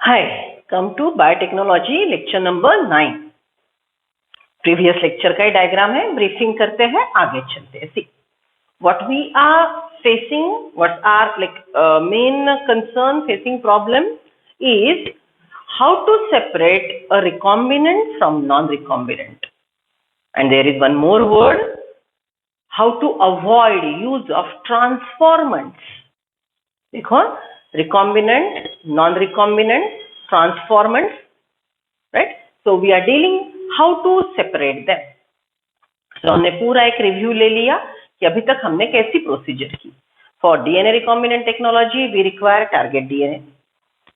Hi, come to biotechnology lecture number 9. Previous lecture का ही diagram है, briefing करते हैं, आगे चलते हैं. सी what we are facing, what are like main concern facing problem is how to separate a recombinant from non-recombinant. And there is one more word, how to avoid use of transformants. देखो, recombinant, non-recombinant, transformants, right? So we are dealing how to separate them. So हमने पूरा एक review ले लिया कि अभी तक हमने कैसी प्रोसीजर की. For DNA recombinant technology, we require target DNA,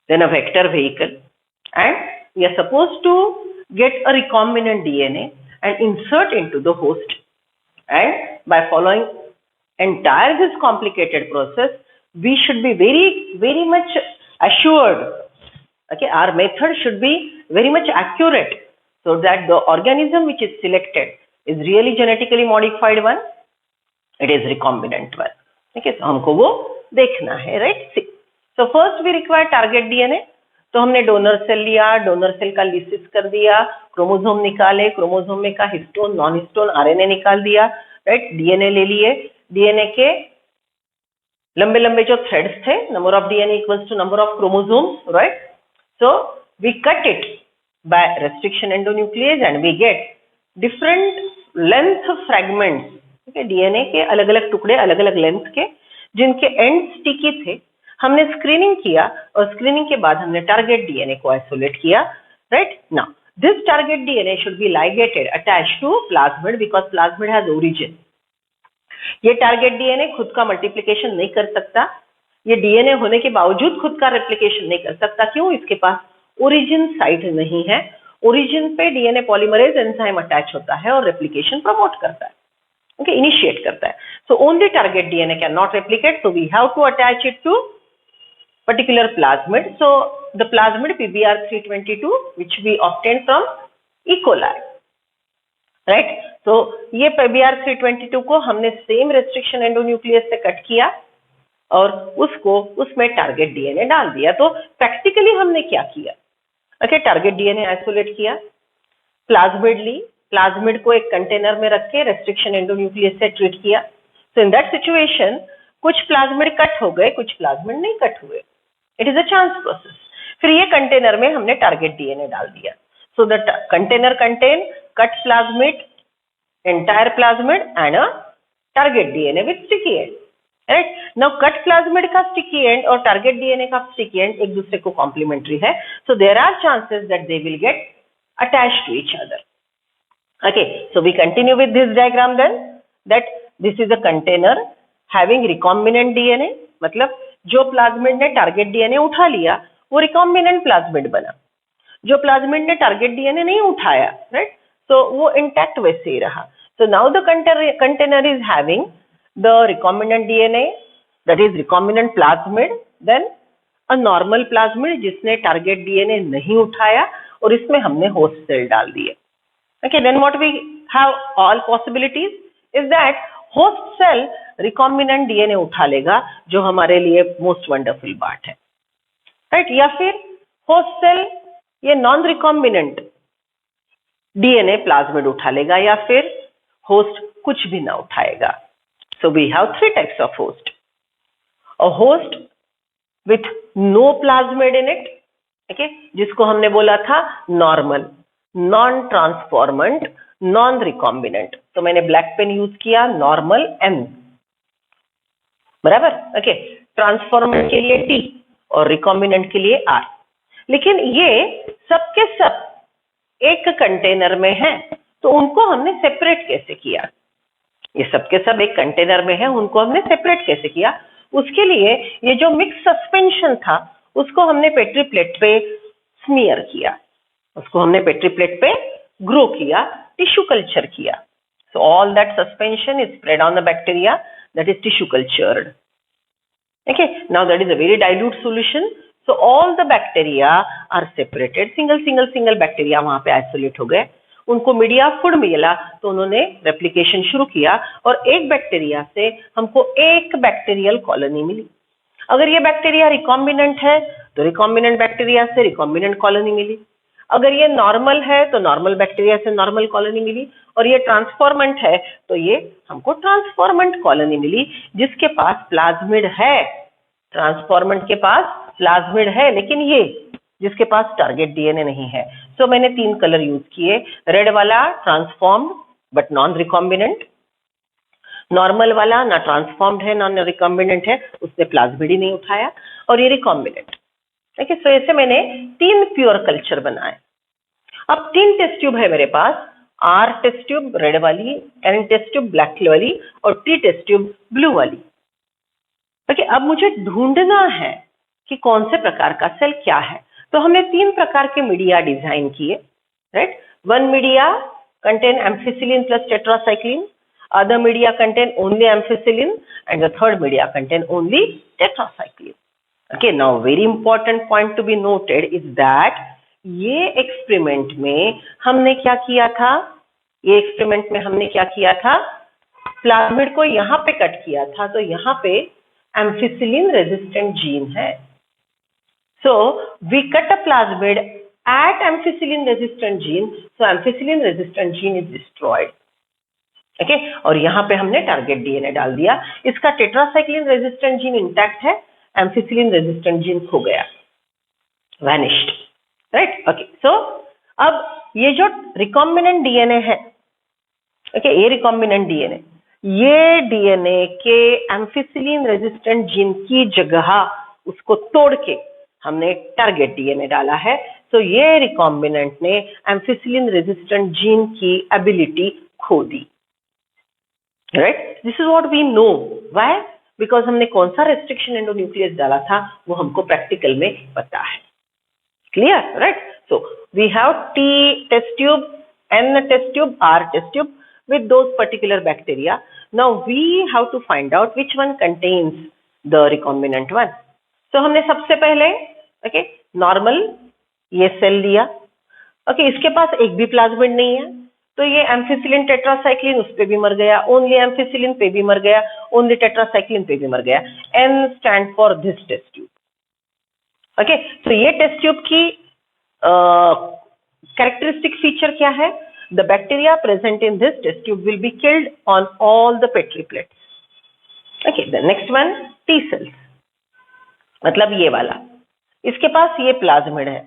then a vector vehicle, and we are supposed to get a recombinant DNA and insert into the host. And by following entire this complicated process, we should be very much assured. Okay, our method should be very much accurate, so that the organism which is selected is really genetically modified one, it is recombinant one. Okay, so हमको वो देखना है, right? So first we require target DNA. तो हमने donor cell लिया, donor cell का lysis कर दिया, क्रोमोसोम निकाले, क्रोमोसोम में का हिस्टोन नॉन हिस्टोन आरएनए निकाल दिया, राइट? डीएनए ले लिए, डीएनए के लंबे लंबे जो थ्रेड्स थे, number of DNA equals to number of chromosomes, right? So we cut it by restriction endonuclease and we get different length fragments. Okay, DNA के अलग अलग टुकड़े अलग अलग लेंथ के, जिनके एंड स्टिकी थे. हमने स्क्रीनिंग किया और स्क्रीनिंग के बाद हमने टारगेट डीएनए को आइसोलेट किया, right? Now this target DNA should be ligated attached to plasmid because plasmid has origin. ये टारगेट डीएनए खुद का मल्टीप्लिकेशन नहीं कर सकता, ये डीएनए होने के बावजूद खुद का रेप्लिकेशन नहीं कर सकता. क्यों? इसके पास ओरिजिन साइट नहीं है. ओरिजिन पे डीएनए पॉलीमरेज एंजाइम अटैच होता है और रेप्लिकेशन प्रमोट करता है, ओके, इनिशिएट करता है. So only target DNA can not replicate, so we have to attach it to particular plasmid. So the plasmid PBr322 which we obtained from E. coli, right? So ये PBr322 को हमने same restriction endonuclease से cut किया और उसको उसमें target DNA डाल दिया. तो प्रैक्टिकली हमने क्या किया? ओके, टारगेट डीएनए आइसोलेट किया, प्लाज्मिड ली, प्लाज्मिड को एक कंटेनर में रख के रेस्ट्रिक्शन एंडोन्यूक्लियस से ट्रीट किया. सो इन दैट सिचुएशन कुछ प्लाज्मिड कट हो गए, कुछ प्लाज्मिड नहीं कट हुए. It is a chance process. फिर ये कंटेनर में हमने टारगेट डीएनए डाल दिया. So the container contain cut plasmid, entire plasmid and a target DNA with sticky end, right? Now cut plasmid का स्टिकी एंड और टारगेट डीएनए का sticky end एक दूसरे को कॉम्प्लीमेंट्री है. So there are chances that they will get attached to each other. Okay, so we continue with this diagram then, that this is a container having recombinant DNA. मतलब जो plasmid ने target DNA उठा लिया वो recombinant plasmid बना. जो plasmid ने target DNA नहीं उठाया, राइट, तो वो इंटैक्ट वैसे ही रहा. So now the container is having the recombinant DNA, that is recombinant plasmid, then a normal plasmid जिसने टारगेट डीएनए नहीं उठाया और इसमें हमने होस्ट सेल डाल दिए. Okay, then what we have all possibilities is that host cell recombinant DNA उठा लेगा, जो हमारे लिए most wonderful बात है, right? या फिर host cell ये non recombinant DNA प्लाज्मिड उठा लेगा, या फिर host कुछ भी ना उठाएगा. So we have three types of host. A host with no plasmid in it, okay, जिसको हमने बोला था normal, non transformant, non recombinant. तो मैंने ब्लैक पेन यूज किया, नॉर्मल M, बराबर. ओके, ट्रांसफॉर्मेंट के लिए T और रिकॉम्बिनेंट के लिए R. लेकिन ये सबके सब एक कंटेनर में हैं, तो उनको हमने सेपरेट कैसे किया? ये सबके सब एक कंटेनर में हैं, उनको हमने सेपरेट कैसे किया? उसके लिए ये जो मिक्स सस्पेंशन था उसको हमने पेट्री प्लेट पे स्मीयर किया, उसको हमने पेट्री प्लेट पे ग्रो किया, टिश्यू कल्चर किया. So all that suspension is spread on the bacteria, that is tissue cultured. Okay, now that is a very dilute solution. So all the bacteria are separated, single bacteria वहां पे isolate हो गए. उनको media food मिला तो उन्होंने replication शुरू किया और एक बैक्टीरिया से हमको एक बैक्टीरियल कॉलोनी मिली. अगर ये बैक्टीरिया रिकॉम्बिनेंट है तो रिकॉम्बिनेंट बैक्टीरिया से रिकॉम्बिनेंट कॉलोनी मिली। अगर ये नॉर्मल है तो नॉर्मल बैक्टीरिया से नॉर्मल कॉलोनी मिली, और ये ट्रांसफॉर्मेंट है तो ये हमको ट्रांसफॉर्मेंट कॉलोनी मिली, जिसके पास प्लाज्मिड है। ट्रांसफॉर्मेंट के पास प्लाज्मिड है, लेकिन ये जिसके पास टारगेट डीएनए नहीं है। सो मैंने 3 कलर यूज किए। रेड वाला transformed but non recombinant, normal वाला ना ट्रांसफॉर्म्ड है ना रिकॉम्बिनेंट है, उसने प्लाज्मिड ही नहीं उठाया, और ये रिकॉम्बिनेंट। ठीक है, सो ऐसे मैंने 3 प्योर कल्चर बनाए। अब 3 टेस्ट ट्यूब है मेरे पास, आर टेस्ट ट्यूब रेड वाली, एन टेस्ट ट्यूब ब्लैक वाली, और टी टेस्ट ट्यूब ब्लू वाली। ओके, अब मुझे ढूंढना है कि कौन से प्रकार का सेल क्या है। तो हमने 3 प्रकार के मीडिया डिजाइन किए, right. One media contain ampicillin plus tetracycline, other media contain only ampicillin, and the third media contain only tetracycline. Okay, now very important point to be noted is that ये experiment में हमने क्या किया था, plasmid को यहाँ पे cut किया था, तो यहाँ पे एम्फिसिलिन रेजिस्टेंट जीन है। So we cut a plasmid at ampicillin resistant gene, so ampicillin resistant gene is destroyed. Okay, और यहाँ पे हमने टारगेट डीएनए डाल दिया। इसका टेट्रासाइक्लिन रेजिस्टेंट जीन इंटैक्ट है, एम्फिसिलिन रेजिस्टेंट जीन खो गया, वैनिश्ड, राइट। ओके, सो अब ये जो रिकॉम्बिनेंट डीएनए है, ओके, ये रिकॉम्बिनेंट डीएनए, ये डीएनए के एम्फिसिलिन रेजिस्टेंट जीन की जगह उसको तोड़ के हमने टारगेट डीएनए डाला है। तो ये रिकॉम्बिनेंट ने एम्फिसिलिन रेजिस्टेंट जीन की एबिलिटी खो दी, right. This is what we know. Why? Because हमने कौन सा रेस्ट्रिक्शन एंडोन्यूक्लियस डाला था वो हमको प्रैक्टिकल में पता है। Clear, right. So we have T test tube, N test tube, R test tube with those particular bacteria. Now we have to find out which one contains the recombinant one. So हमने सबसे पहले okay, normal ये cell लिया। Okay, इसके पास एक भी plasmid नहीं है, तो ये एम्फिसिलिन टेट्रासाइक्लिन उस पे भी मर गया, ओनली एम्फिसिलिन पे भी मर गया, ओनली टेट्रासाइक्लिन पे भी मर गया। N stand for this test tube. Okay, तो ये टेस्ट ट्यूब की कैरेक्टरिस्टिक फीचर क्या है? The bacteria present in this test tube will be killed on all the petri plates. Okay, the next one T cells, मतलब ये वाला, इसके पास ये प्लाज्मिड है,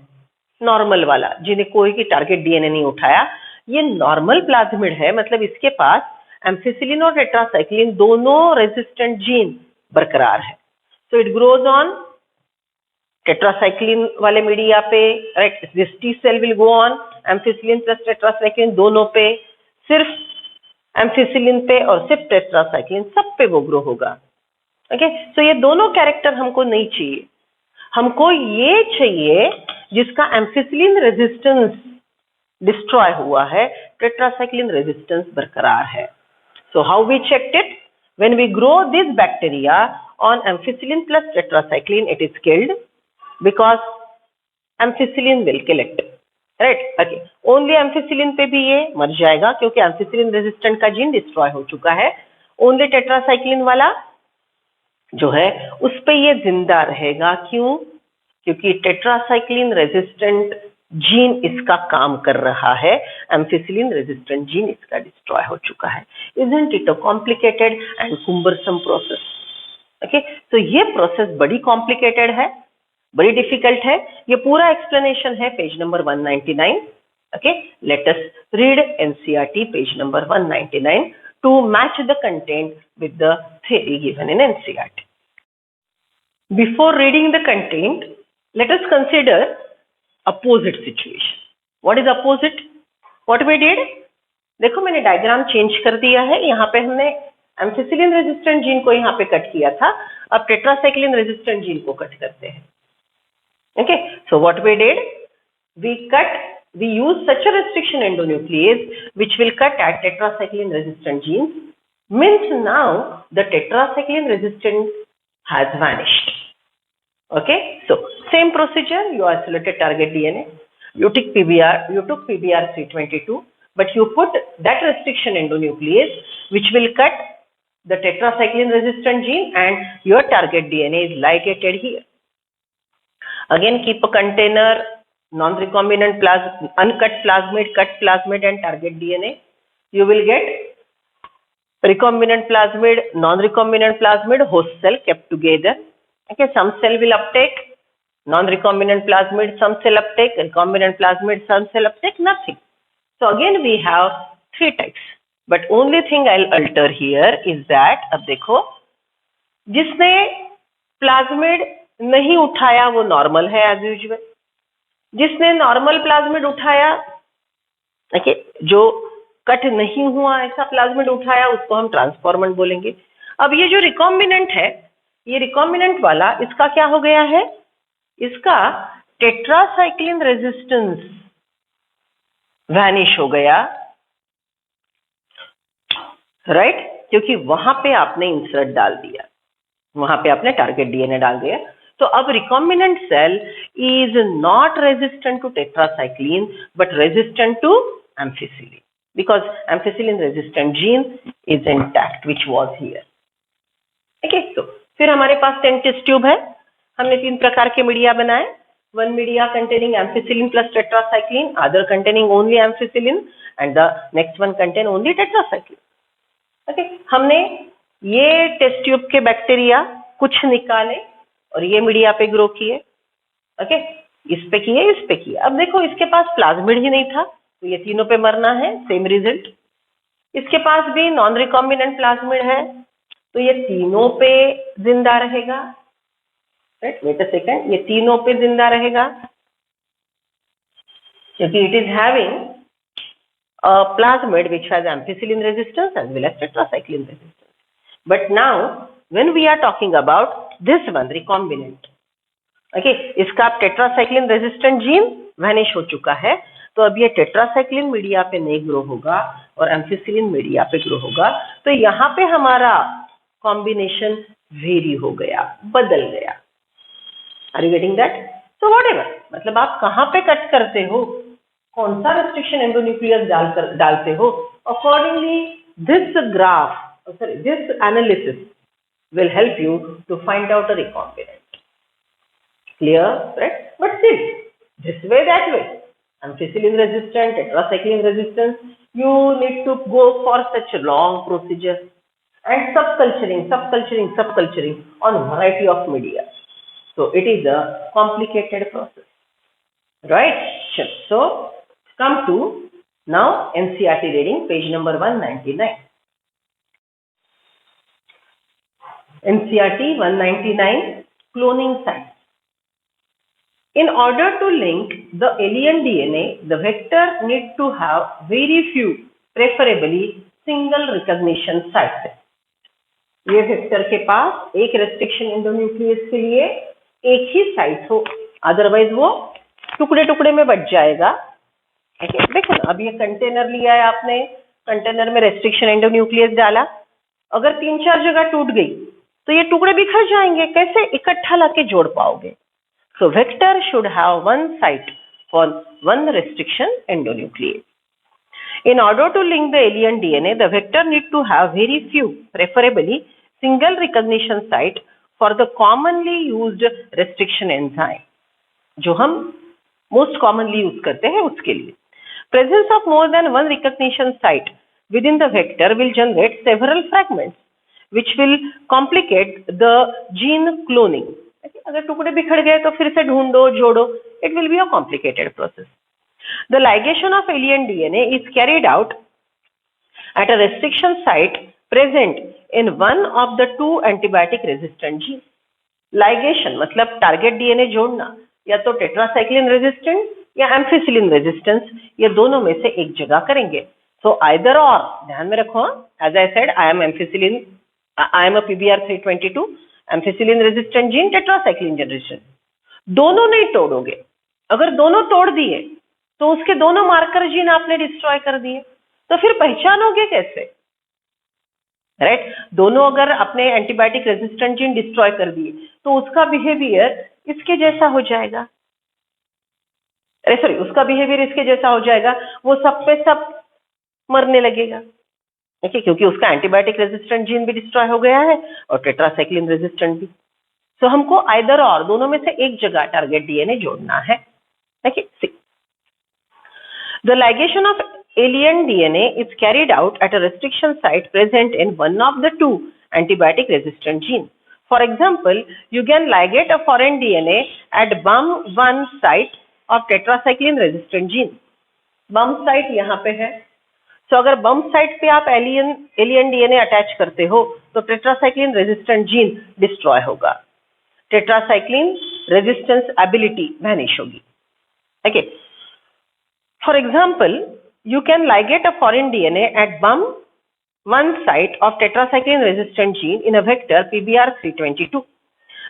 नॉर्मल वाला, जिन्हें कोई की टारगेट डीएनए नहीं उठाया। ये नॉर्मल प्लाज्मिड है, मतलब इसके पास एम्फिसिलिन और टेट्रासाइक्लिन दोनों रेजिस्टेंट जीन बरकरार है। So it grows on tetracycline वाले मीडिया पे, right. This T cell will go on ampicillin plus tetracycline दोनों पे, सिर्फ एम्फिसिलिन पे और सिर्फ टेट्रासाइक्लिन, सब पे वो ग्रो होगा। ओके, सो ये दोनों कैरेक्टर हमको नहीं चाहिए। हमको ये चाहिए जिसका एम्फिसिलिन रेजिस्टेंस डिस्ट्रॉय हुआ है, टेट्रासाइक्लिन रेजिस्टेंस बरकरार है। So how we checked it? When we grow this bacteria on ampicillin plus tetracycline, it is killed because ampicillin will kill it, right. Okay, only ampicillin पे भी ये मर जाएगा क्योंकि एम्फिसिलिन रेजिस्टेंट का जीन डिस्ट्रॉय हो चुका है। ओनली टेट्रासाइक्लिन वाला जो है उस पे ये जिंदा रहेगा। क्यों? क्योंकि टेट्रासाइक्लिन रेजिस्टेंट जीन इसका काम कर रहा है, एम्फिसिलिन रेजिस्टेंट जीन इसका डिस्ट्रॉय हो चुका है। Isn't it a complicated and cumbersome process? Okay, तो ये प्रोसेस बड़ी कॉम्प्लिकेटेड है, बड़ी डिफिकल्ट है। ये पूरा एक्सप्लेनेशन है page number 199। Okay, let us read NCERT page number 199 to match the content with the theory given in NCERT. Before reading the content, let us consider opposite situation. What is opposite? What we did? देखो मैंने diagram change कर दिया है। यहाँ पे हमने ampicillin resistant gene को यहाँ पे कट किया था, अब टेट्रासाइक्लिन रेजिस्टेंट जीन को कट करते हैं। Okay, so what we did? We use such a restriction endonuclease which will cut at tetracycline resistant genes. Means now the tetracycline resistant has vanished. Okay, so same procedure, you isolated target DNA, you took PBR 322, but you put that restriction endonuclease which will cut the tetracycline resistant gene and your target DNA is ligated here. Again, keep a container, non-recombinant uncut plasmid, cut plasmid and target DNA. You will get recombinant plasmid, non-recombinant plasmid, host cell kept together. Okay, some cell will uptake, non-recombinant plasmid, some cell uptake, recombinant plasmid, some cell uptake, nothing. So again we have 3 types. But only thing I'll alter here is that, अब देखो, जिसने plasmid नहीं उठाया वो normal है as usual, जिसने normal plasmid उठाया, okay, जो कट नहीं हुआ ऐसा प्लाज्मिड उठाया उसको हम ट्रांसफॉर्मेंट बोलेंगे. अब ये जो रिकॉम्बिनेंट है, ये रिकॉम्बिनेंट वाला, इसका क्या हो गया है, इसका टेट्रासाइक्लिन रेजिस्टेंस वैनिश हो गया, राइट, क्योंकि वहां पे आपने इंसर्ट डाल दिया, वहां पे आपने टारगेट डीएनए डाल दिया. तो अब recombinant cell is not resistant to tetracycline but resistant to ampicillin, because ampicillin resistant gene is intact which was here. Okay, so फिर हमारे पास 10 टेस्ट ट्यूब है. हमने 3 प्रकार के मीडिया बनाए. One media containing ampicillin plus tetracycline, other containing only ampicillin and the next one contain only tetracycline. Okay, हमने ये test tube के बैक्टीरिया कुछ निकाले और ये मीडिया पे ग्रो किए. ओके, इस पे किए, इस पे किए. अब देखो इसके पास प्लाज्मिड ही नहीं था तो ये तीनों पे मरना है, सेम रिजल्ट. इसके पास भी नॉन रिकॉम्बिनेंट प्लाज्मिड है तो ये तीनों पे जिंदा रहेगा. राइट, वेट अ सेकंड, ये तीनों पे जिंदा रहेगा क्योंकि it is having a plasmid which has ampicillin resistance as well as tetracycline resistance. But now when we are talking about this one recombinant, okay, इसका tetracycline resistant gene vanish हो चुका है तो अब ये टेट्रासाइक्लिन मीडिया पे नहीं grow होगा और एम्फिसिलिन मीडिया पे ग्रो होगा. तो यहाँ पे हमारा कॉम्बिनेशन वेरी हो गया, बदल गया. Are you getting that? So whatever, मतलब आप कहाँ पे कट करते हो, कौन सा रेस्ट्रिक्शन एंडोन्यूक्लियस डालते हो, accordingly this graph, sorry this analysis will help you to find out a recombinant. Clear? Right, but still this way that way, ampicillin resistant, tetracycline resistance, you need to go for such a long procedure and subculturing on variety of media. So it is a complicated process, right? So come to now NCERT reading, page number 199. NCERT 199, cloning site. In order to link the alien DNA, the vector need to have very few, preferably single recognition sites. ये vector के पास एक restriction endonuclease के लिए एक ही site हो, otherwise वो टुकड़े टुकड़े में बट जाएगा. देखो ना, अब ये कंटेनर लिया है आपने, कंटेनर में रेस्ट्रिक्शन एंडोन्यूक्लियस डाला, अगर 3-4 जगह टूट गई तो ये टुकड़े बिखर जाएंगे, कैसे इकट्ठा लाके जोड़ पाओगे. So vector should have one site for one restriction endonuclease. In order to link the alien DNA, the vector need to have very few, preferably single recognition site for the commonly used restriction enzyme, जो हम most commonly use करते हैं उसके लिए. Presence of more than one recognition site within the vector will generate several fragments, which will complicate the gene cloning. अगर टुकड़े बिखर गए तो फिर से ढूंढो, जोड़ो, it will be a complicated process. The ligation of alien DNA is carried out at a restriction site present in one of the 2 antibiotic resistant genes. Ligation मतलब टारगेट डीएनए जोड़ना, या तो टेट्रासाइक्लिन रेजिस्टेंट या ampicillin resistance, ये दोनों में से एक जगह करेंगे. So either or, ध्यान में रखो, as I said, I am a PBR322 ampicillin resistant gene, tetracycline generation, दोनों नहीं तोड़ोगे. अगर दोनों तोड़ दिए तो उसके दोनों मार्कर जीन आपने डिस्ट्रॉय कर दिए, तो फिर पहचानोगे कैसे? राइट, दोनों अगर अपने एंटीबायोटिक रेजिस्टेंट जीन डिस्ट्रॉय कर दिए तो उसका बिहेवियर इसके जैसा हो जाएगा. सॉरी, उसका बिहेवियर इसके जैसा हो जाएगा, वो सब पे सब मरने लगेगा. देखिए, क्योंकि उसका एंटीबायोटिक रेजिस्टेंट जीन भी डिस्ट्रॉय हो गया है और टेट्रासाइक्लिन रेजिस्टेंट भी. सो हमको आइदर और दोनों में से एक जगह टारगेट डीएनए जोड़ना है. Okay, the ligation of alien DNA is carried out at a restriction site present in one of the two antibiotic resistant genes. For example, you can ligate a foreign DNA at BUM1 site of tetracycline resistant gene. BUM site यहाँ पे है. So अगर BUM site पे आप alien DNA attach करते हो तो tetracycline resistant gene destroy होगा. tetracycline resistance ability वैनिश होगी. Okay. For example, you can ligate a foreign DNA at BUM1 site of tetracycline resistant gene in a vector PBR322.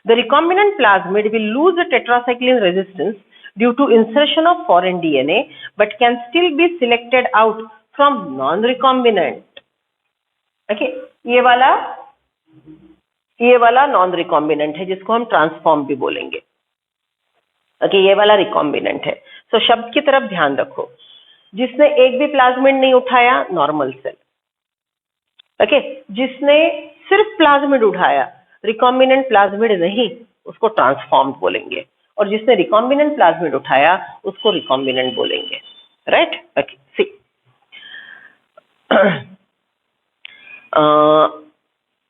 The recombinant plasmid will lose the tetracycline resistance due to insertion of foreign DNA but can still be selected out from non-recombinant. Okay, ये वाला non-recombinant है जिसको हम transform भी बोलेंगे. Okay, ये वाला recombinant है. सो शब्द की तरफ ध्यान रखो. जिसने एक भी प्लाज्मिड नहीं उठाया नॉर्मल सेल. ओके, जिसने सिर्फ प्लाज्मिड उठाया रिकॉम्बिनेंट प्लाज्मिड नहीं उसको ट्रांसफॉर्म्ड बोलेंगे, और जिसने रिकॉम्बिनेंट प्लाज्मिड उठाया उसको रिकॉम्बिनेंट बोलेंगे. Right? Okay, see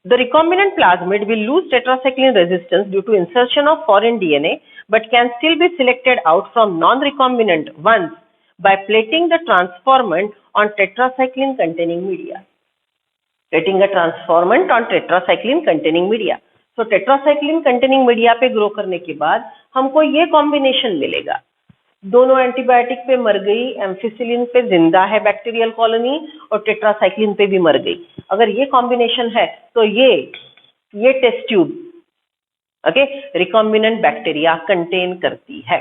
the recombinant plasmid will lose tetracycline resistance due to insertion of foreign DNA but can still be selected out from non-recombinant ones by plating the transformant on tetracycline containing media. Plating a transformant on tetracycline containing media. So tetracycline containing media पे grow करने के बाद हमको ये combination मिलेगा. दोनों antibiotic पे मर गई, एम्फिसिलिन पे जिंदा है बैक्टीरियल कॉलोनी और टेट्रासाइक्लिन पे भी मर गई. अगर ये कॉम्बिनेशन है तो ये test tube okay recombinant bacteria contain करती है.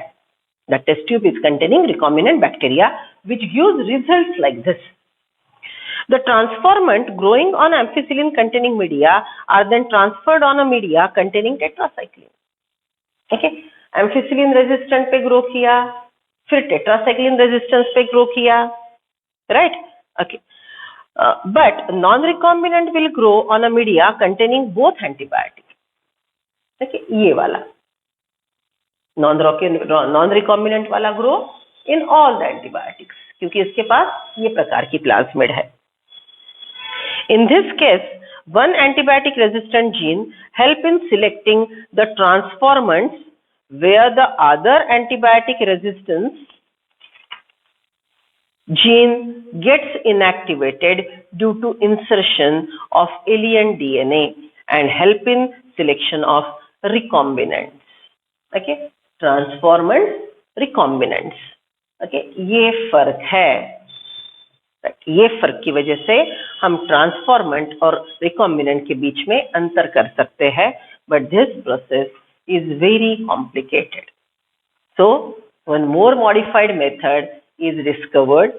The test tube is containing recombinant bacteria which gives results like this. The transformant growing on ampicillin containing media are then transferred on a media containing tetracycline. Okay, ampicillin resistant पे grow किया, फिर tetracycline resistance पे grow किया. Right? Okay. But non-recombinant will grow on a media containing both antibiotics. Okay, ये वाला non-recombinant वाला grow in all the antibiotics क्योंकि इसके पास ये प्रकार की प्लाज्मिड है. In this case, one antibiotic resistant gene help in selecting the transformants where the other antibiotic resistance gene gets inactivated due to insertion of alien DNA and help in selection of recombinants. Okay, transformants, recombinants. Okay, ये फर्क है. ये फर्क की वजह से हम transformant और रिकॉम्बिनेंट के बीच में अंतर कर सकते हैं, but this process is very complicated. So one more modified method is discovered.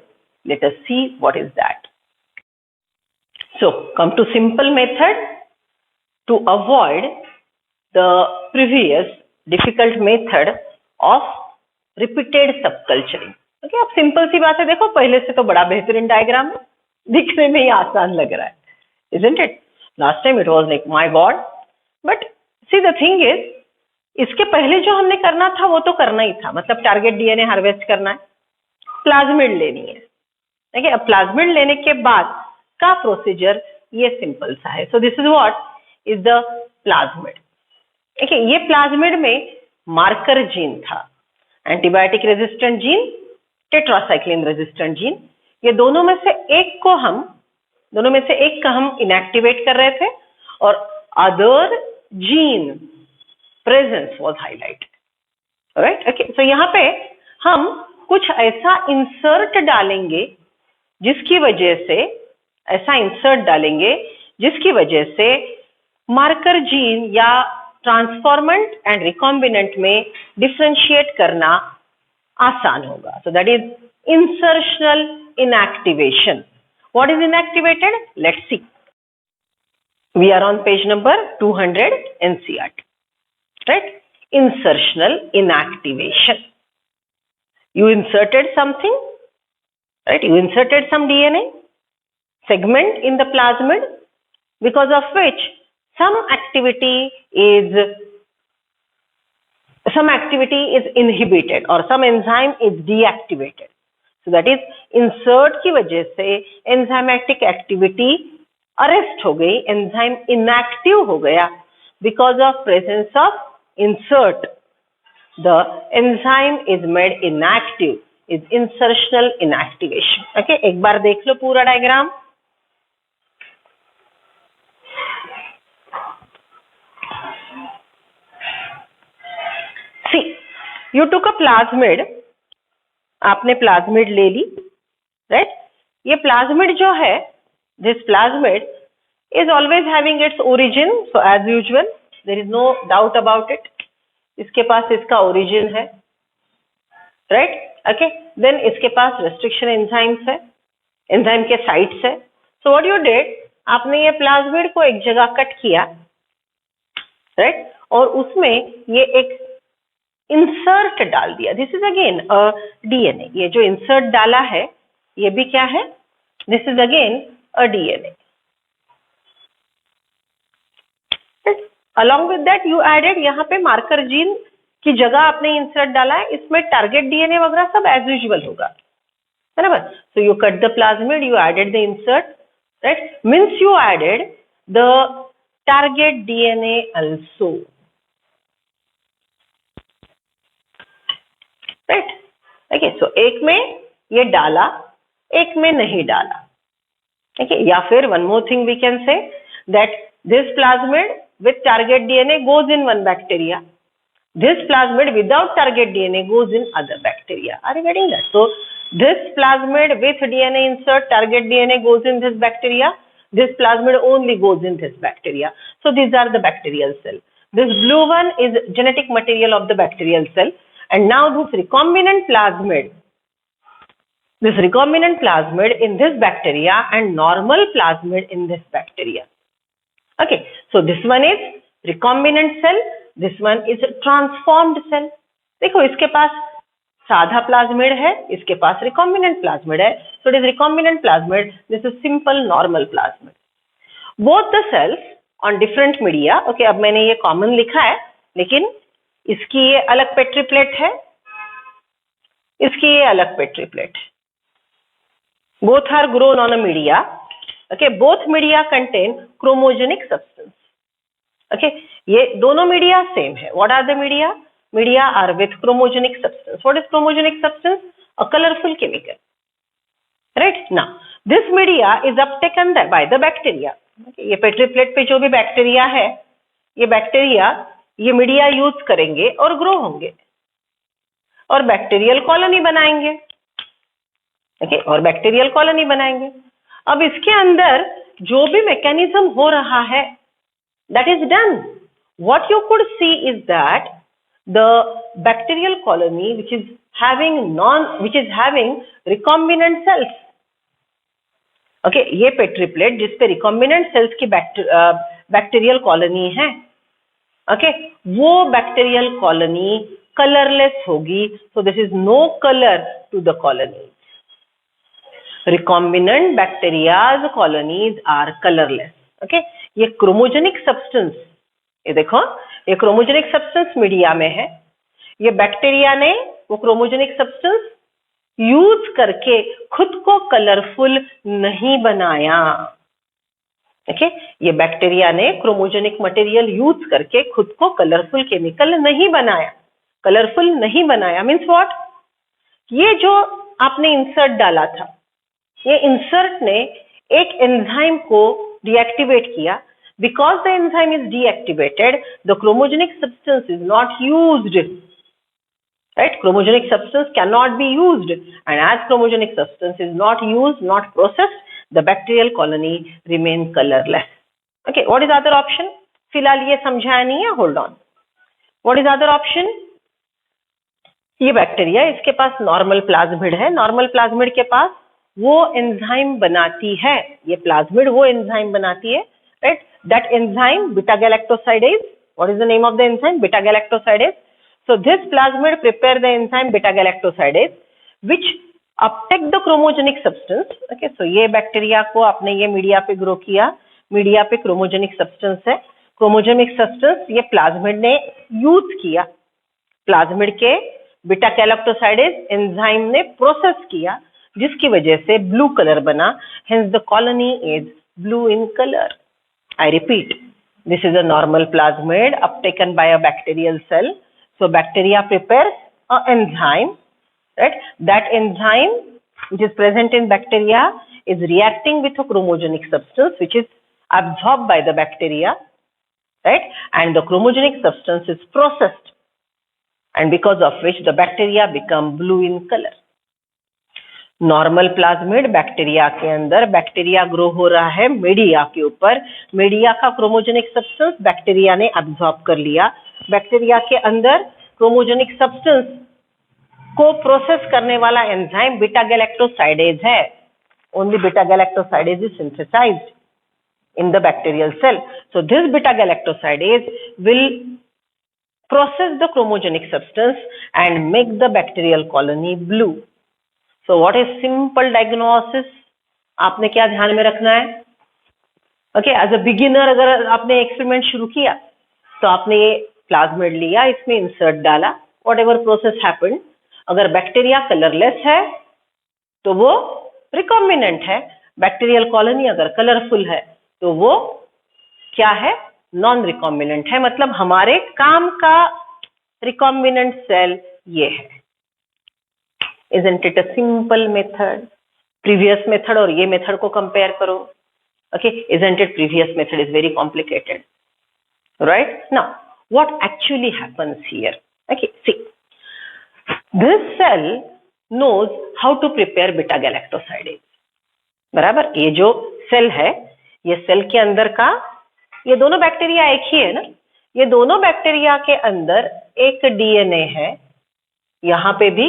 Let us see what is that. So come to simple method to avoid the previous difficult method of repeated subculturing. Okay, अब simple सी बात है. देखो पहले से तो बड़ा बेहतरीन डायग्राम है, दिखने में ही आसान लग रहा है, isn't it? Last time it was like my God, but see the thing is, इसके पहले जो हमने करना था वो तो करना ही था. मतलब टारगेट डीएनए हार्वेस्ट करना है, प्लाज्मिड लेनी है. ठीक है, अब प्लाज्मिड लेने के बाद का प्रोसीजर ये सिंपल सा है. So this is what is the plasmid. ठीक है, ये प्लाज्मिड में मार्कर जीन था, antibiotic resistant gene, tetracycline resistant gene. ये दोनों में से एक का हम इनएक्टिवेट कर रहे थे और other gene presence was highlighted. Right? Okay, so यहाँ पे हम कुछ ऐसा इंसर्ट डालेंगे जिसकी वजह से मार्कर जीन या ट्रांसफॉर्मेंट एंड रिकॉम्बिनेंट में डिफरेंशिएट करना आसान होगा. So that is insertional inactivation. What is inactivated? Let's see. We are on page number 200 NCERT. Right? Insertional inactivation. You inserted something, right? You inserted some DNA segment in the plasmid because of which some activity is some activity is inhibited or some enzyme is deactivated. So that is insert की वजह से enzymatic activity arrest हो गई, enzyme inactive हो गया because of presence of insert. The enzyme is made inactive, is insertional inactivation. Okay, एक बार देख लो पूरा diagram. See, you took a plasmid, आपने प्लाज्मिड ले ली, राइट? ये प्लाज्मिड जो है, this plasmid is always having its origin, so as usual, there is no doubt about it. इसके पास इसका origin है, right? Okay, then इसके पास restriction enzymes है, enzyme के sites है. So what you did, आपने ये प्लाज्मिड को एक जगह कट किया, right? और उसमें ये एक इंसर्ट डाल दिया. This is again a DNA. ये जो इंसर्ट डाला है ये भी क्या है? This is again a DNA. Along with that you added, यहाँ पे मार्कर जीन की जगह आपने इंसर्ट डाला है, इसमें टारगेट डीएनए वगैरह सब एज यूजुअल होगा, बराबर. So you cut the plasmid, you added the insert, right? Means you added the target DNA also. Right? Okay, so एक में ये डाला, एक में नहीं डाला. ओके, या फिर one more thing we can say that this plasmid with target DNA goes in one bacteria, this plasmid without target DNA goes in other bacteria. Are you getting that? So this plasmid with DNA insert, target DNA goes in this bacteria, this plasmid only goes in this bacteria. So these are the bacterial cell. This blue one is genetic material of the bacterial cell. And now this recombinant plasmid in this bacteria and normal plasmid in this bacteria. Okay, so this one is recombinant cell, this one is transformed cell. देखो इसके पास साधा plasmid है, इसके पास recombinant plasmid है. So it is recombinant plasmid, this is simple normal plasmid. Both the cells on different media. Okay, अब मैंने ये common लिखा है, लेकिन इसकी ये अलग पेट्री प्लेट है, इसकी ये अलग petri plate. Both are grown on a media. Okay, both media contain chromogenic substance. Okay, ये दोनों media same है. What are the media? Media are with chromogenic substance. What is chromogenic substance? A colorful chemical. Right? Now, this media is uptaken by the bacteria. Okay, ये petri plate पे जो भी bacteria है, ये bacteria ये media use करेंगे और grow होंगे और बैक्टीरियल कॉलोनी बनाएंगे. ओके, और बैक्टीरियल कॉलोनी बनाएंगे. अब इसके अंदर जो भी मैकेनिज्म हो रहा है, that is done. What you could see is that the bacterial colony which is having recombinant cells. Okay, ये पेट्री प्लेट जिस पे recombinant cells की बैक्टीरियल कॉलोनी है, okay, वो बैक्टीरियल कॉलोनी कलरलेस होगी. So this is no color to the colonies. Recombinant bacteria's colonies are colorless. Okay, ये chromogenic substance, ये देखो ये क्रोमोजेनिक सब्सटेंस मीडिया में है. ये बैक्टीरिया ने वो क्रोमोजेनिक सब्सटेंस यूज करके खुद को कलरफुल नहीं बनाया. ओके, ये बैक्टीरिया ने क्रोमोजेनिक मटेरियल यूज करके खुद को कलरफुल केमिकल नहीं बनाया. कलरफुल नहीं बनाया मीन्स व्हाट? ये जो आपने इंसर्ट डाला था, ये इंसर्ट ने एक एंजाइम को डीएक्टिवेट किया. Because the enzyme is deactivated, the chromogenic substance is not used. Right? Chromogenic substance cannot be used, and as chromogenic substance is not used, not processed, the bacterial colony remain colorless. Okay, what is other option? फिलहाल ये समझाया नहीं है. Hold on. What is other option? ये bacteria, इसके पास normal plasmid है. Normal plasmid के पास वो एंजाइम बनाती है, ये प्लाज्मिड वो एंजाइम बनाती है. Right? That enzyme beta-galactosidase. What is the name of the enzyme? Beta-galactosidase. So this plasmid prepare the enzyme beta-galactosidase, which uptake the chromogenic substance. Okay, so ये bacteria को आपने ये मीडिया पे ग्रो किया, media पे chromogenic substance है. Chromogenic substance ये plasmid ने यूज किया. प्लाज्मिड के बीटा गैलेक्टोसाइडेज एंजाइम ने प्रोसेस किया, जिसकी वजह से ब्लू कलर बना, hence the colony is blue in colour. I repeat, this is a normal plasmid uptaken by a bacterial cell. So bacteria prepares an enzyme, right? That enzyme which is present in bacteria is reacting with a chromogenic substance which is absorbed by the bacteria, right? And the chromogenic substance is processed, and because of which the bacteria become blue in color. Normal plasmid bacteria के अंदर, bacteria grow हो रहा है media के ऊपर, media का chromogenic substance bacteria ने absorb कर लिया, बैक्टीरिया के अंदर क्रोमोजेनिक सब्सटेंस को प्रोसेस करने वाला एंजाइम बीटा गैलेक्टोसाइडेज है. Only beta galactosidase is synthesized in the bacterial cell. So this beta galactosidase will process the chromogenic substance and make the bacterial colony blue. So what is simple diagnosis? आपने क्या ध्यान में रखना है? Okay, as a beginner अगर आपने experiment शुरू किया तो आपने ये प्लाज्मिड लिया, इसमें इंसर्ट डाला, whatever process happened, अगर बैक्टीरिया कलरलेस है तो वो रिकॉम्बिनेंट है, बैक्टीरियल कॉलोनी अगर कलरफुल है तो वो क्या है? नॉन रिकॉम्बिनेंट है. मतलब हमारे काम का रिकॉम्बिनेंट सेल ये है. Isn't it a simple method? Previous method और ये मेथड को कंपेयर करो. Okay, isn't it previous method is very complicated, right? Now, what actually happens here? Okay, see, this cell knows how to prepare beta galactosidase. बराबर, ये जो cell है, ये cell के अंदर का, ये दोनों बैक्टीरिया एक ही है ना, ये दोनों बैक्टीरिया के अंदर एक डीएनए है, यहाँ पे भी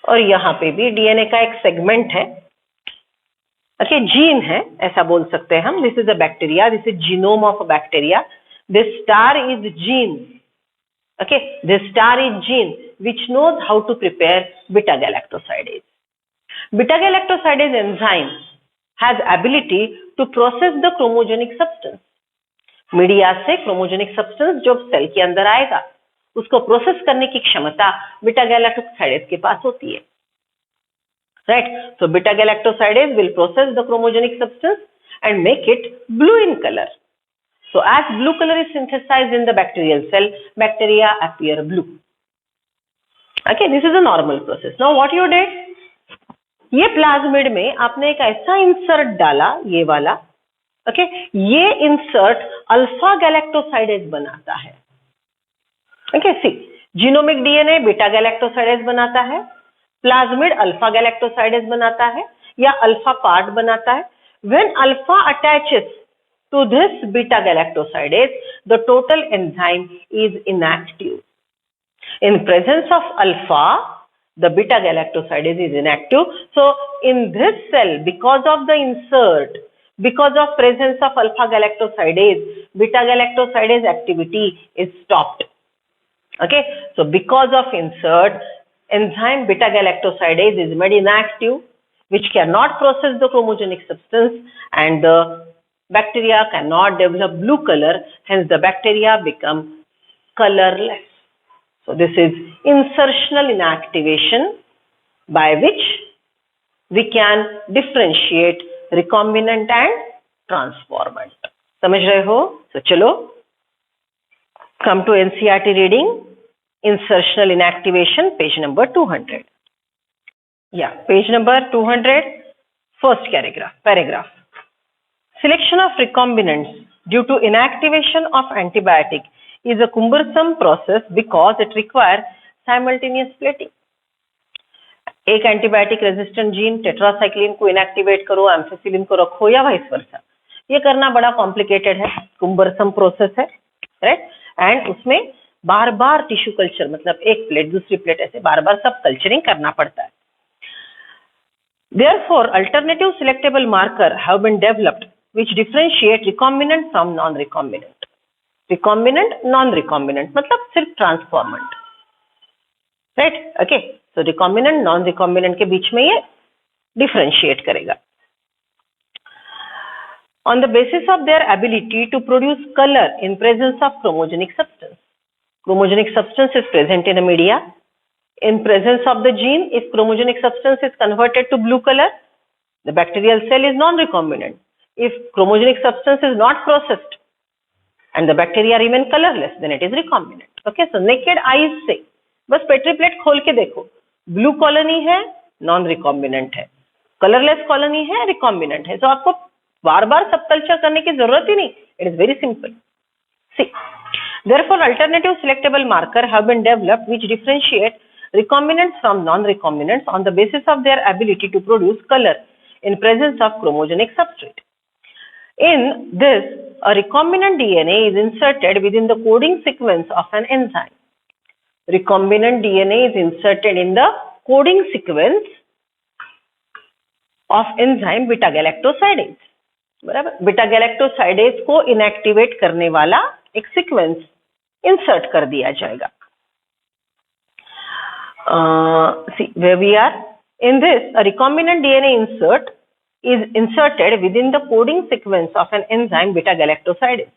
और यहाँ पे भी डीएनए का एक सेगमेंट है. ओके, जीन है ऐसा बोल सकते हैं हम. This is a bacteria, this is genome of a bacteria. This star is gene. Okay, this star is gene which knows how to prepare beta galactosidase. Beta galactosidase enzyme has ability to process the chromogenic substance. Media से chromogenic substance जो cell के अंदर आएगा उसको process करने की क्षमता beta galactosidase के पास होती है, right? So beta galactosidase will process the chromogenic substance and make it blue in colour. So as blue color is synthesized in the bacterial cell, bacteria appear blue. Okay, this is a normal process. Now what you did? ये plasmid में आपने एक ऐसा insert डाला, ये वाला. Okay, ये insert alpha galactosidase बनाता है. ओके, सी, जीनोमिक डीएनए बीटा गैलेक्टोसाइडेज बनाता है, प्लाज्मिड अल्फा गैलेक्टोसाइडेज बनाता है या अल्फा पार्ट बनाता है. When alpha attaches to this beta galactosidase, the total enzyme is inactive. In presence of alpha, the beta galactosidase is inactive. So in this cell, because of the insert, because of presence of alpha galactosidase, beta galactosidase activity is stopped. Okay, so because of insert, enzyme beta galactosidase is made inactive, which cannot process the chromogenic substance, and the bacteria cannot develop blue color, hence the bacteria become colorless. So this is insertional inactivation by which we can differentiate recombinant and transformant. समझ रहे हो? So चलो, come to NCERT reading, insertional inactivation, page number 200. Yeah, page number 200, first paragraph. Selection of recombinants due to inactivation of antibiotic is a cumbersome process because it requires simultaneous plating. एक antibiotic resistant gene tetracycline को inactivate करो, ampicillin को रखो या vice versa, ये करना बड़ा complicated है, कुम्बरसम प्रोसेस है, राइट? एंड उसमें बार बार टिश्यू कल्चर, मतलब एक प्लेट दूसरी प्लेट, ऐसे बार बार सब कल्चरिंग करना पड़ता है. Therefore, alternative selectable marker have been developed which differentiate recombinant from non-recombinant. Recombinant, non-recombinant, मतलब सिर्फ ट्रांसफॉर्मेंट, राइट? ओके, सो recombinant, non-recombinant के बीच में ये डिफरेंशिएट करेगा. On the basis of their ability to produce color in presence of chromogenic substance. chromogenic substance is present in a media. In presence of the gene, if chromogenic substance is converted to blue color, the bacterial cell is non-recombinant. If chromogenic substance is not processed and the bacteria remain colorless, then it is recombinant. Okay, so naked eyes से बस petri plate खोल के देखो, blue colony है, non recombinant है, colourless colony है, recombinant है. तो आपको बार बार सब कल्चर करने की जरूरत ही नहीं. It is very simple. See, therefore alternative selectable marker have been developed which differentiate recombinants from non-recombinants on the basis of their ability to produce color in presence of chromogenic substrate. In this, a recombinant DNA is inserted within the coding sequence of an enzyme. Recombinant DNA is inserted in the coding sequence of enzyme beta galactosidase. बराबर, beta galactosidase को inactivate करने वाला एक sequence insert कर दिया जाएगा. See where we are. In this, a recombinant DNA insert is inserted within the coding sequence of an enzyme beta galactosidase.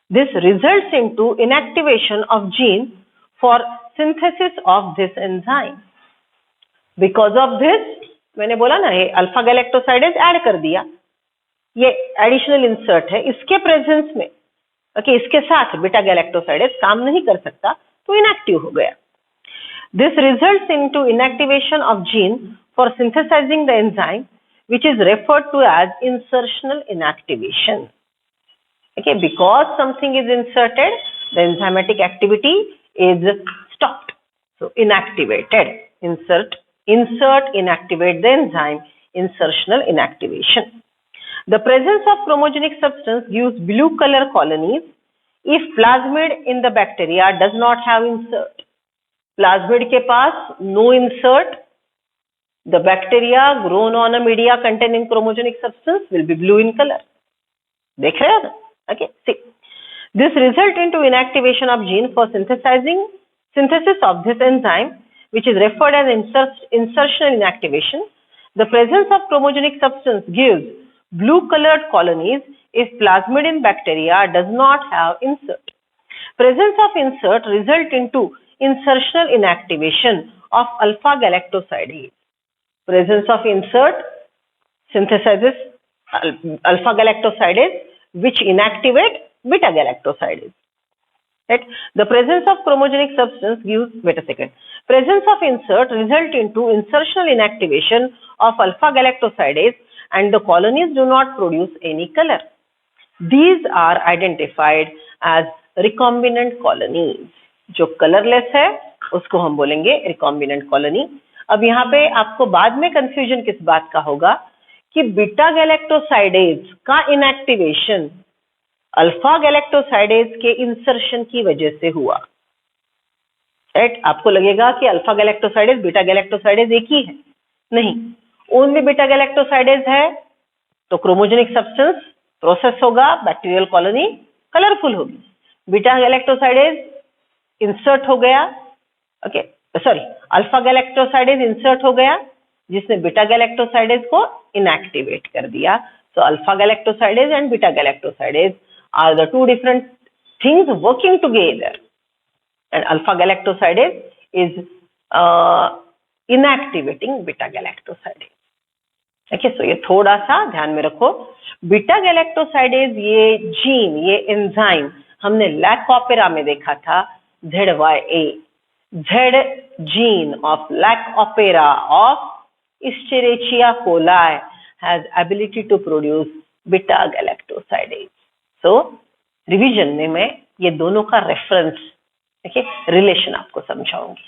This results into inactivation of gene for synthesis of this enzyme. Because of this, मैंने बोला ना ये alpha galactosidase add कर दिया, ये additional insert है, इसके presence में ओके इसके साथ बीटा गैलेक्टोसाइडेज काम नहीं कर सकता तो इनएक्टिव हो गया. This results into inactivation of gene for synthesizing the enzyme which is referred to as insertional inactivation. Okay, because something is inserted the enzymatic activity is stopped, so inactivated. insert inactivate the enzyme, insertional inactivation. The presence of chromogenic substance gives blue color colonies if plasmid in the bacteria does not have insert. Plasmid के पास no insert, the bacteria grown on a media containing chromogenic substance will be blue in color. देख रहे हो ना? Okay, see. This result into inactivation of gene for synthesis of this enzyme, which is referred as insertional inactivation. The presence of chromogenic substance gives blue colored colonies if plasmid in bacteria does not have insert. Presence of insert result into insertional inactivation of alpha galactosidase. Presence of insert synthesizes alpha galactosidase which inactivate beta galactosidase. Right? The presence of chromogenic substance gives, presence of insert result into insertional inactivation of alpha galactosidase and the colonies do not produce any color. These are identified as recombinant colonies. जो colorless है उसको हम बोलेंगे recombinant colony. अब यहाँ पे आपको बाद में confusion किस बात का होगा कि बीटा गैलेक्टोसाइडेज का इनएक्टिवेशन अल्फा गैलेक्टोसाइडेज के इंसर्शन की वजह से हुआ. राइट, आपको लगेगा कि अल्फा गैलेक्टोसाइडेज बीटा गैलेक्टोसाइडेज एक ही है. नहीं, ओनली बीटा गैलेक्टोसाइडेज है तो क्रोमोजेनिक सब्सटेंस प्रोसेस होगा, बैक्टीरियल कॉलोनी कलरफुल होगी. बीटा गैलेक्टोसाइडेज इंसर्ट हो गया, okay sorry alpha galactosidase insert हो गया जिसने बीटा गैलेक्टोसाइडेज को इनएक्टिवेट कर दिया. So alpha galactosidase and beta galactosidase are the two different things working together, and alpha galactosidase is inactivating beta galactosidase. Okay, so ये थोड़ा सा ध्यान में रखो. बीटा गैलेक्टोसाइडेज ये जीन, ये एंजाइम हमने लैक ऑपेरा में देखा था, ZYA, Z gene of lac opera of Escherichia coli has ability to produce beta galactosidase. So revision में मैं ये दोनों का रेफरेंस रिलेशन आपको समझाऊंगी.